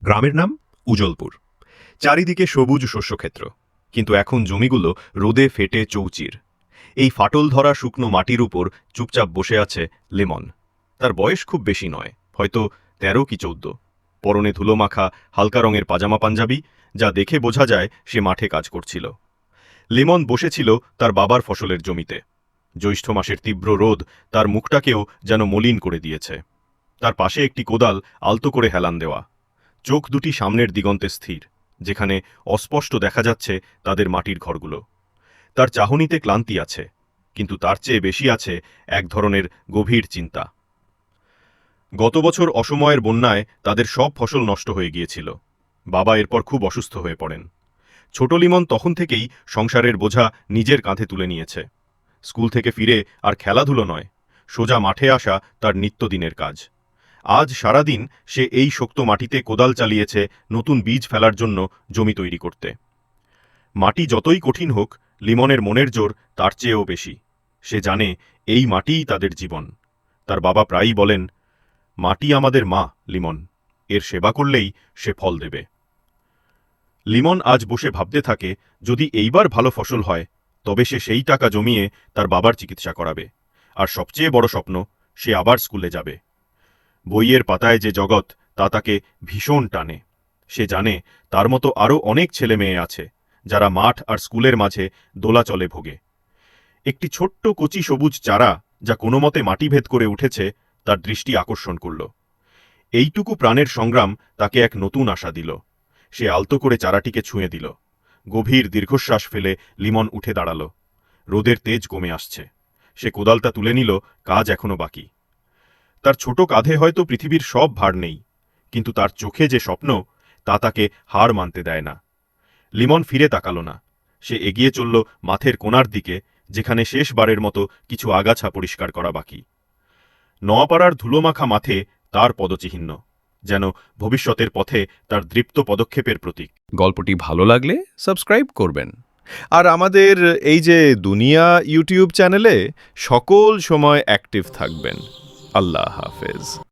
গ্রামের নাম উজলপুর। চারিদিকে সবুজ শস্যক্ষেত্র, কিন্তু এখন জমিগুলো রোদে ফেটে চৌচির। এই ফাটল ধরা শুকনো মাটির উপর চুপচাপ বসে আছে লিমন। তার বয়স খুব বেশি নয়, হয়তো ১৩ কি ১৪। পরনে ধুলোমাখা হালকা রঙের পাজামা পাঞ্জাবি, যা দেখে বোঝা যায় সে মাঠে কাজ করছিল। লিমন বসেছিল তার বাবার ফসলের জমিতে। জ্যৈষ্ঠ মাসের তীব্র রোদ তার মুখটাকেও যেন মলিন করে দিয়েছে। তার পাশে একটি কোদাল আলতো করে হেলান দেওয়া। চোখ দুটি সামনের দিগন্তে স্থির, যেখানে অস্পষ্ট দেখা যাচ্ছে তাদের মাটির ঘরগুলো। তার চাহনিতে ক্লান্তি আছে, কিন্তু তার চেয়ে বেশি আছে এক ধরনের গভীর চিন্তা। গত বছর অসময়ের বন্যায় তাদের সব ফসল নষ্ট হয়ে গিয়েছিল। বাবা এরপর খুব অসুস্থ হয়ে পড়েন। ছোট লিমন তখন থেকেই সংসারের বোঝা নিজের কাঁধে তুলে নিয়েছে। স্কুল থেকে ফিরে আর খেলাধুলো নয়, সোজা মাঠে আসা তার নিত্যদিনের কাজ। আজ সারাদিন সে এই শক্ত মাটিতে কোদাল চালিয়েছে নতুন বীজ ফেলার জন্য জমি তৈরি করতে। মাটি যতই কঠিন হোক, লিমনের মনের জোর তার চেয়েও বেশি। সে জানে এই মাটিই তাদের জীবন। তার বাবা প্রায়ই বলেন, মাটি আমাদের মা লিমন, এর সেবা করলেই সে ফল দেবে। লিমন আজ বসে ভাবতে থাকে, যদি এইবার ভালো ফসল হয় তবে সে সেই টাকা জমিয়ে তার বাবার চিকিৎসা করাবে। আর সবচেয়ে বড় স্বপ্ন, সে আবার স্কুলে যাবে। বইয়ের পাতায় যে জগৎ, তা তাকে ভীষণ টানে। সে জানে তার মতো আরও অনেক ছেলে মেয়ে আছে যারা মাঠ আর স্কুলের মাঝে দোলাচলে ভোগে। একটি ছোট্ট কচি সবুজ চারা, যা কোনো মতে মাটি ভেদ করে উঠেছে, তার দৃষ্টি আকর্ষণ করল। এইটুকু প্রাণের সংগ্রাম তাকে এক নতুন আশা দিল। সে আলতো করে চারাটিকে ছুঁয়ে দিল। গভীর দীর্ঘশ্বাস ফেলে লিমন উঠে দাঁড়াল। রোদের তেজ কমে আসছে। সে কোদালটা তুলে নিল, কাজ এখনো বাকি। তার ছোট কাঁধে হয়তো পৃথিবীর সব ভার নেই, কিন্তু তার চোখে যে স্বপ্ন, তা তাকে হার মানতে দেয় না। লিমন ফিরে তাকাল না। সে এগিয়ে চলল মাঠের কোণার দিকে, যেখানে শেষবারের মতো কিছু আগাছা পরিষ্কার করা বাকি। নোয়াপাড়ার ধুলোমাখা মাঠে তার পদচিহ্ন, যেন ভবিষ্যতের পথে তার দৃপ্ত পদক্ষেপের প্রতীক। গল্পটি ভালো লাগলে সাবস্ক্রাইব করবেন। আর আমাদের এই যে দুনিয়া ইউটিউব চ্যানেলে সকল সময় অ্যাক্টিভ থাকবেন। আল্লাহ হাফেজ।